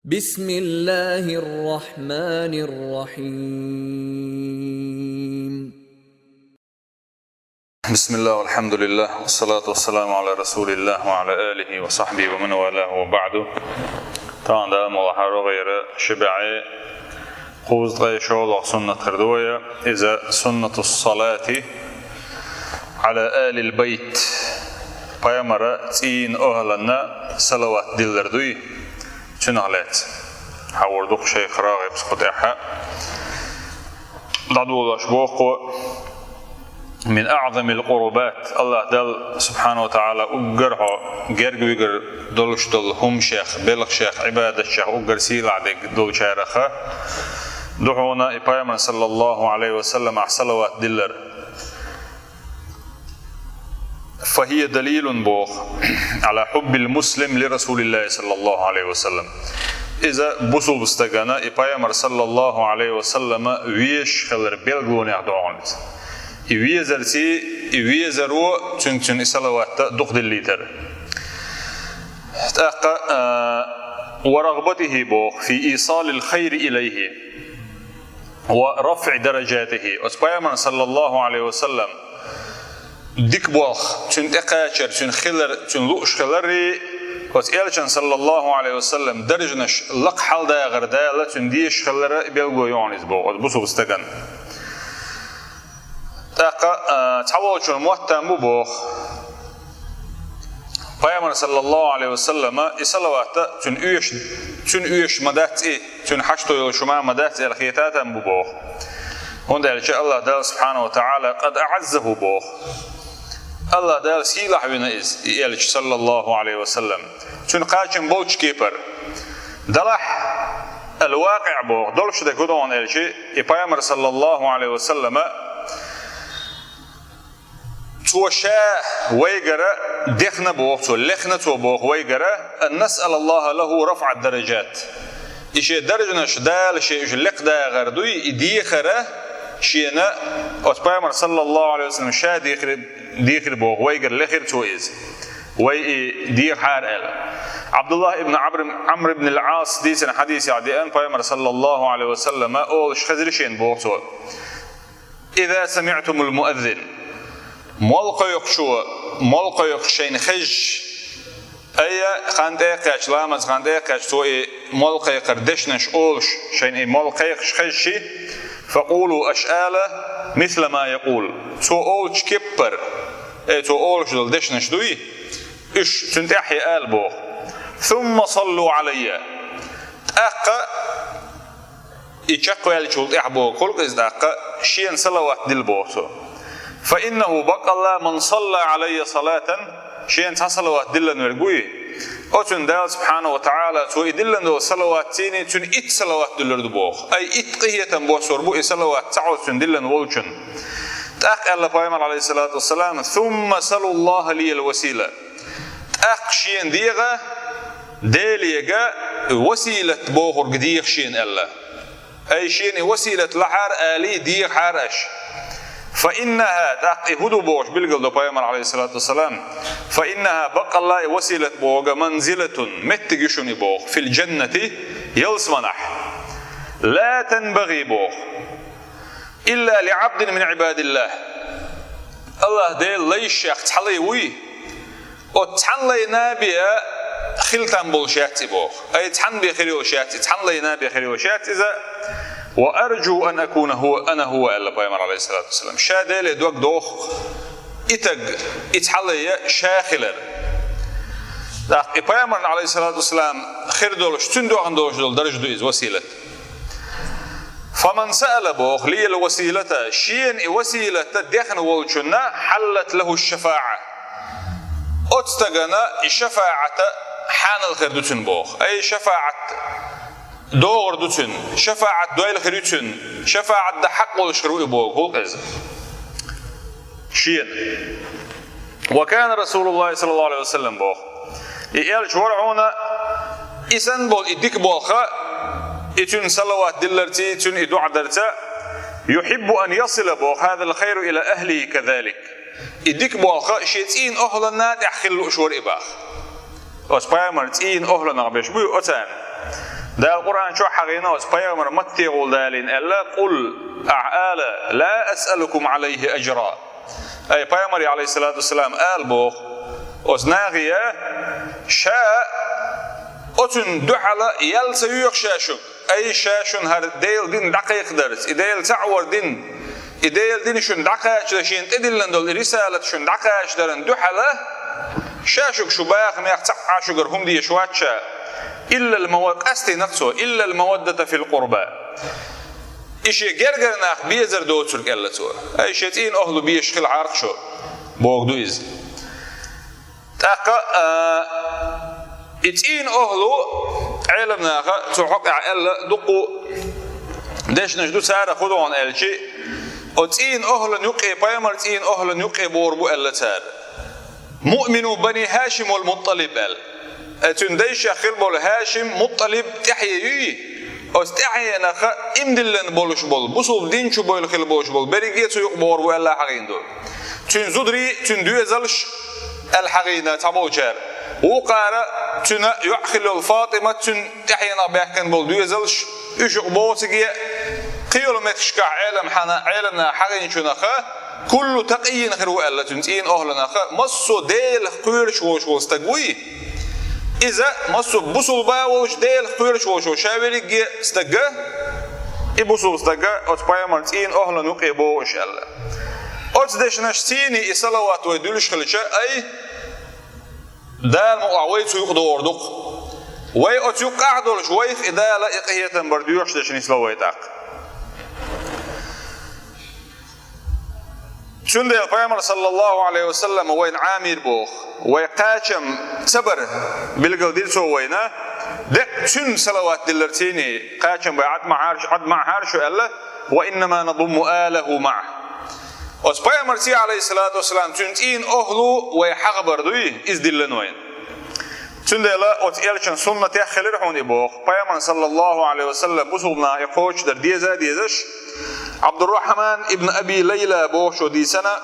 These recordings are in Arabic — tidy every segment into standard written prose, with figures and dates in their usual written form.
بسم الله الرحمن الرحيم. بسم الله والحمد لله والصلاة والسلام على رسول الله وعلى آله وصحبه ومن والاه وبعد. طبعا ده موضوع غير شبعي قوز غير شوضع سنة خردوية إذا سنة الصلاة على آل البيت بيامرة تين أهلنا صلوات دلردوي تنهلات حوردوك شيخ راغب سقطعها ضعدو أشبوق من أعظم القربات الله دل سبحانه وتعالى أجرها جرج ويجر دلش دل هم شيخ بلغ شيخ عبادة الشيخ أجر سيل عدك دل شارخة دعونا إبراهيم صلى الله عليه وسلم على صلوات دلر فهي دليل بوخ على حب المسلم لرسول الله صلى الله عليه وسلم. إذا بوصل بستجانا إبراهيم صلى الله عليه وسلم ويش خلر بلغون يعدعونت يويزرو تنتن صلوات دخل الليتر ورغبته بوخ في إيصال الخير إليه ورفع درجاته. إبراهيم صلى الله عليه وسلم ديك بوخ تن اقاشر تن خلر تن لوش خلري وتقالشن صلى الله عليه وسلم درجنش لق حال دا غردا تن ديش خلر بيلغو يونيز بو بوسو بستغن تعوض موتم بوخ پیامبر صلى الله عليه وسلم صلوات تن ايش مدات تن حشتو يشما مدات الخيتات بوخ هون ده الله تعالى سبحانه وتعالى قد اعزه بوخ الله دال سيلح بنيز يلش صلى الله عليه وسلم تون قاچن بوچ كيبر دلح الواقع بو دولش ده كدون الشي پیامبر صلى الله عليه وسلم تو شا ويغرا دخنا بو تو لخنا تو بو ويغرا ان نسال الله له رفع الدرجات ايش درجنش دال شي لق دا غردوي يديخره شينا پیامبر صلى الله عليه وسلم شا ديخر بوغ ويغر لخير تويز وي دير حار عبد الله ابن عمرو بن العاص ديسن حديث عديان پیامبر صلى الله عليه وسلم اول خزرشين بوغ تو اذا سمعتم المؤذن ملقى يخشين خج اي خندقش لامز خندقش تو ملقى قردشنش اولش شين ملقى خجشي فقولوا أشآله مثل ما يقول تو أولش كبر تو أولش دلدشنش دوي إيش تنتحي قلبه ثم صلوا علي أقا يشقوا يلشول إحبو كل قصد أقا شين صلوات دلبوتو فإنه بقى الله من صلى علي صلاة شين صلوات دلن ورقوي أتون دال سبحانه وتعالى تو يدلن دو صلوات تيني تون إت صلوات دلر دبوخ أي إت قية بوصور بو صلوات تعود تون دلن ووشن تأق الله پیغمبر عليه الصلاة والسلام ثم صلوا الله لي الوسيلة تأق شين ديغا ديليغا وسيلة بوخور قديغ شين الله أي شين وسيلة لحار آلي ديغ حارش فإنها هدو بوش بالقلد پیغمبر عليه الصلاة والسلام فإنها بقى الله وسيلة بوغ منزلة متجشن بوغ في الجنة يلسمنح لا تنبغي بوغ إلا لعبد من عباد الله الله ديل ليش يختحلي وي وتحلي نابيا خلطان بولشاتي بوغ أي تحن بخيريو شاتي تحلي نابيا خيريو شاتي إذا وأرجو أن أكون أنا هو إلا پیغمبر عليه الصلاة والسلام شادل دوك دوخ إتج إتحلي شاخلر داق پیغمبر عليه الصلاة والسلام خير دولش تندو عن دولش دول درج دويز وسيلة فمن سأل بوخ لي الوسيلة شين وسيلة دخن والشنا حلت له الشفاعة أتستغنى الشفاعة حان الخير دوتن بوخ أي شفاعة دور دوتن شفاعة دويل خيرتن شفاعة ده حق والشروع بوغ قوز شين وكان رسول الله صلى الله عليه وسلم بوغ يقال شورعونا إسان بول إديك بوخا إتن صلوات دلرتي إتن إدو عدرتا يحب أن يصل بوغ هذا الخير إلى أهله كذلك إديك بوخا شيتين أهلنا تحخل أشور إباخ وسبايمر تين أهلنا بيشبه أتان ده القرآن شو حقينا وسبيغمر متي قولدالين ألا قل أعالى لا أسألكم عليه أجرا أي بيغمر عليه الصلاة والسلام آل بوخ وسناغية شاء أتن دحلا يلسيوخ شاشو أي شاشون هر ديل دين دقيق درس إديل تعور دين إديل دين شون دقاش دشين إديلن دول رسالة شون دقاش درن دحلا شاشوك شباخ ميقتع عاشوكر هم دي شواتشا إلا المودة أستي نفسه إلا المودة في القربى إشي جرجر ناخ بيزر دوتشرك إلا سوا أي شيء أهلو بيشخل عارق شو بوغدو إز تاقا إتين أهلو علمنا تحق إلا دقو داش نجدو سارة خدوان إلشي وتين أهل نقي بايمر تين أهل نقي بوربو إلا سارة مؤمن بني هاشم والمطلب ال اتنديش خلبول هاشم مطلب تحيي استحيي نخ امدلن بولش بول بوسول دينشو بول خلبوش بول بريجيتو يقبور ولا حقين دول تن زدري تن دوزلش الحقينه تبوجر وقال تن يخل الفاطمه تن تحيينا بيحكن بول دوزلش ايش يقبوسجي قيلومتر عالم حنا عالمنا حقين شنخ كل تقي خير ولا تنتين أهلنا مصو ديل خير شو استجوي إذا مصو بوصل باوش ديل خير شو شاوري استجا يبوصل استجا أتبايا مرتين أهلنا نقيبو إن شاء الله أتدش نشتيني إصلاوات ويدلش خلشة أي دال مقاويت يقدر دق وي أتيقع دول شويف إذا لا إقية برديوش دشني إصلاويتك شند البيامر صلى الله عليه وسلم وين عامر بوخ ويقاشم صبر بالقدير سو وينه ده شن صلوات دلرتيني قاشم بعد مع عرش الله وانما نضم آله معه وسبيامر سي عليه الصلاه والسلام تنتين اهلو ويحغبر دوي از دلن وين شند لا اوتيلشن سنه تخلرحون بوخ بيامر صلى الله عليه وسلم بوصلنا يقوش در ديزش عبد الرحمن ابن أبي ليلى بوخ شو دي سنة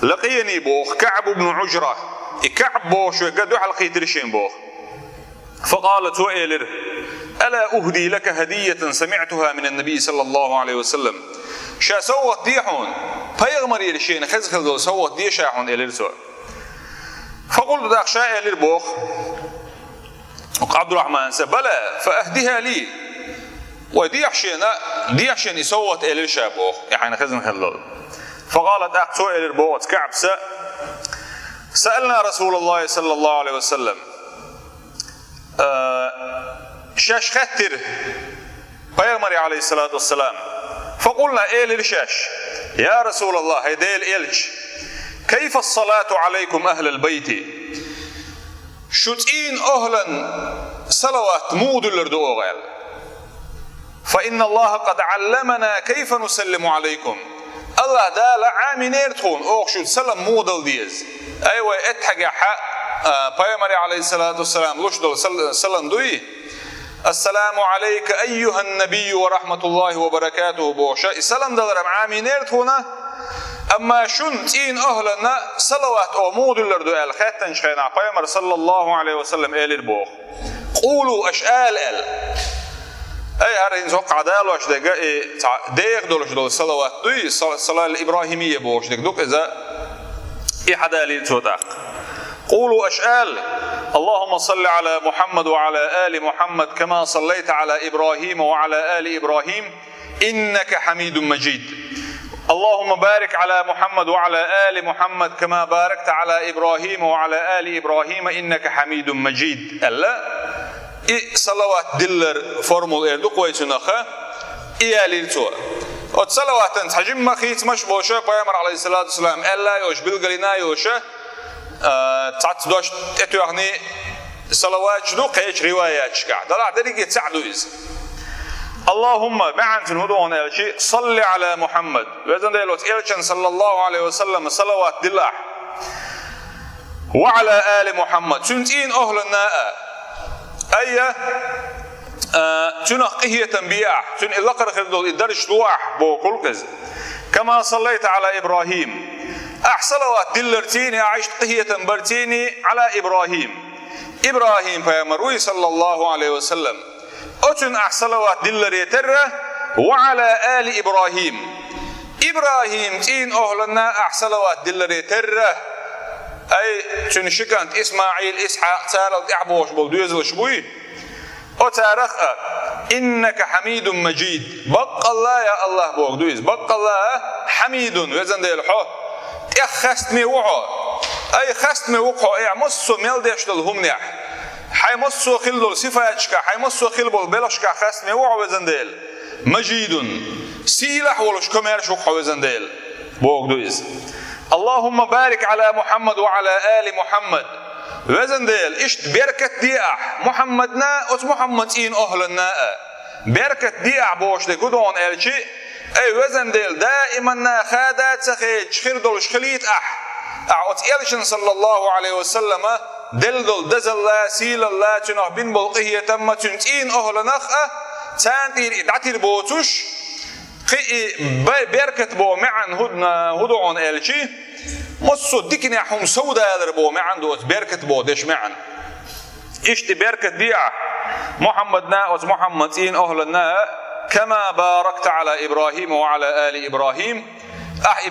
لقيني بوخ كعب بن عجرة كعب بوخ شو قد حلقي ترشين بوخ فقالت وإيلر ألا أهدي لك هدية سمعتها من النبي صلى الله عليه وسلم شا سوت ديحون فيغمر يلشين خزخل سوت ديشاحون إيلر سوى فقلت داخ شا إيلر بوخ عبد الرحمن بلى فأهديها لي وديحشين يصوت إلى الشابوخ يعني خزن خلال فقالت أقصو إلى البوت كعب سألنا رسول الله صلى الله عليه وسلم شاش خطر بيغمري عليه الصلاة والسلام فقلنا إلى الشاش يا رسول الله هيديل إلش كيف الصلاة عليكم أهل البيت شتين أهلا صلوات مود الردو غير فإن الله قد علمنا كيف نسلم عليكم الله دال عامينير تخون أوخشو سلام مودل ديز أيوة اتحق حق بيامري عليه الصلاة والسلام لشدل سلام دوي السلام عليك أيها النبي ورحمة الله وبركاته بوشا السلام دال عامينير تخونا أما شن تين أهلنا صلوات أو مودل لردو الخاتن شخينا بيامر صلى الله عليه وسلم إلي البوخ قولوا أشآل أي هرين زوق عدالة واش دقة ديق دولش دول الصلوات دوي الصلاة الإبراهيمية بوش دق إذا إحدالي توتاق قولوا أشآل اللهم صل على محمد وعلى آل محمد كما صليت على إبراهيم وعلى آل إبراهيم إنك حميد مجيد اللهم بارك على محمد وعلى آل محمد كما باركت على إبراهيم وعلى آل إبراهيم إنك حميد مجيد ألا صلوات دلر فورمول إردو قويتناخا إياليلتوا وتصلوات تحجم مخيت مش بوشا بيامر عليه الصلاة والسلام ألا يوش بالقلنا يوشا تعتدوش اتوغني صلوات شدو قيش روايات شكا دلع دريق يتساعدو إز اللهم معا في الهدوان إلشي صل على محمد وإذن ديلوت إلشان صلى الله عليه وسلم صلوات دلاح وعلى آل محمد سنتين أهل الناء أي تنقيه تنبيع تن إلقر خردول إدرش لوح بوكلكز كما صليت على إبراهيم أحصلوات دلرتيني عشت قهية برتيني على إبراهيم İbrahim Peygamber sallallahu aleyhi ve sellem ötün salavat dilleri yeterre ve ala ali İbrahim İbrahim tin oğluna salavat dilleri yeterre ay çünkü şikant İsmail İshak Sarat Ya'boş bol düzeliş bu o tarih inneke hamidun mecid bakallah ya Allah bu düz bakallah hamidun vezan değil ho اخستمي وقع اي خستمي وقع يمسو ملدشدل همنيح حيمسو خلدل صفاتك حيمسو خلبل بلشك خستمي وقع وزندل مجيد سيلح ولش كمرش وقع وزندل بوق دويز اللهم بارك على محمد وعلى ال محمد وزندل اشت بركه ديح محمدنا اوت محمد ان اهلنا بركه ديح بوش دي كدون الشي اي وزن ديل دائما خادات سخيج خير دولش خليت اعوت إلشن صلى الله عليه وسلم دل دزل سيل الله تنه بين بلقيه تم تنتين اهل نخ تانتير ادعتير بوتوش بركه بو معن هدون الشي مصو ديكني حم سودا بو معن دوت بركه بو دش معن اشتي بركه بيع محمدنا ومحمد ان اهلنا كما باركت على إبراهيم وعلى آل إبراهيم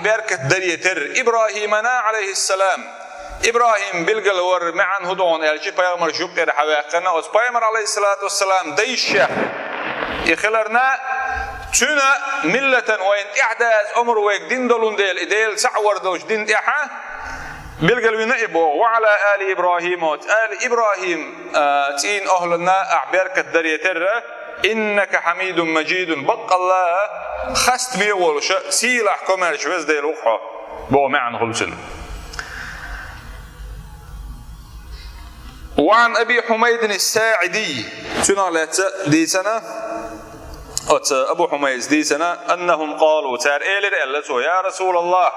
بركة دريتر إبراهيمنا عليه السلام إبراهيم بالقلور معا هدون الشي بيامر شكر حواقنا وبيامر عليه الصلاة والسلام ديشة يخلرنا تنا ملة وين إحداث أمر ويك دين دولون ديل إديل سعور دوش دين إحا بالقلور نئبو وعلى آل إبراهيم آل إبراهيم تين أهلنا بركة دريتر إنك حميد مجيد بق الله خست بيولش سيلح كمرش وز دي الوقحة بو معن خلصن وعن أبي حميد الساعدي تنالت دي سنة أبو حميد دي سنة أنهم قالوا تار إيلر إلتو يا رسول الله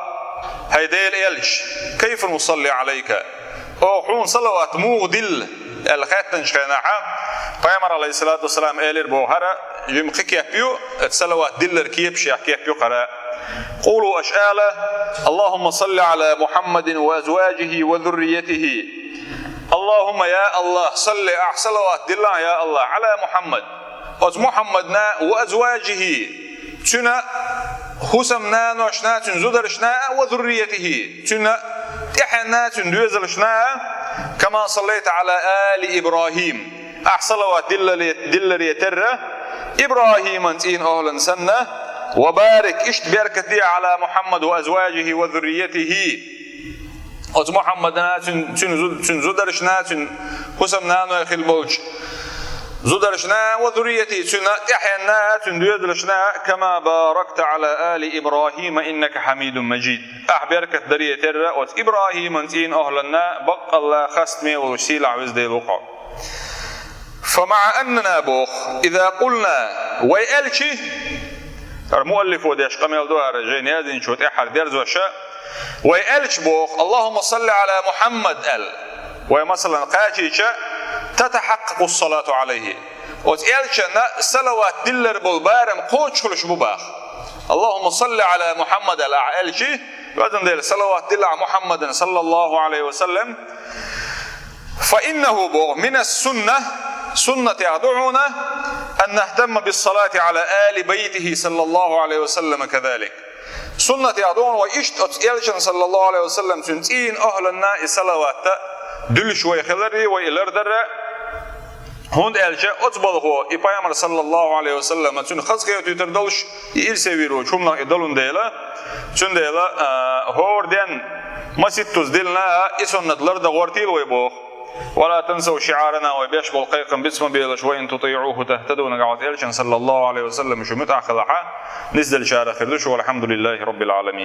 هيديل إلش كيف نصلي عليك أوحون صلوات مغدل الخاتن شخناحا Peygamber aleyhissalatu vesselam elir bohara yumqik yapıyor salavat diller kiyip şiyah yapıyor qara qulu ash'ala Allahumma salli ala Muhammedin ve azwajihi ve zurriyetihi Allahumma ya Allah salli salavat dillah ya Allah ala Muhammed ve Muhammedna ve azwajihi tuna husamna noşnatun zudarishna ve zurriyetihi tuna tihnatun düzelishna kama sallayta ala ali İbrahim صلوات دلر يتره إبراهيم إن أهلا سنة وبارك إشت بركة دي على محمد وأزواجه وذريته أز محمد تن زدرشنا تن حسمنا نخل بولج زدرشنا وذريته تن إحيانا تن ديدلشنا كما باركت على آل إبراهيم إنك حميد مجيد بركة دري يتره أز إبراهيم إن أهلنا بق الله خستمي وشيل عوز دي الوقع فمع أننا بوخ إذا قلنا ويألشي المؤلف وديش قميل دوار جينيازين شوت إحر ديرز وشاء ويألش بوخ اللهم صل على محمد ومثلا قاشيشا تتحقق الصلاة عليه وتألشنا صلوات دلر بالبارم قوش كلش بباخ اللهم صل على محمد ألشي وأذن دير صلوات دلر محمد صلى الله عليه وسلم فإنه بوخ من السنة سنة يدعونا أن نهتم بالصلاة على آل بيته صلى الله عليه وسلم كذلك سنة يدعونا وإشت أتئلشن صلى الله عليه وسلم سنتين أهلنا صلوات دلش ويخلري ويلردر هند ألشا أتبضه إبايمر صلى الله عليه وسلم سن خزقه يتردلش يلسويرو شمنا إدلون ديلا سن ديلا هوردين مسيد تزدلنا إسنة لرد غورتيل ويبوخ ولا تنسوا شعارنا وبيش بالقيقم باسم بيلش وإن تطيعوه تهتدون قعوت إلشن صلى الله عليه وسلم شو متع خلعا نزل شعار خردوش والحمد لله رب العالمين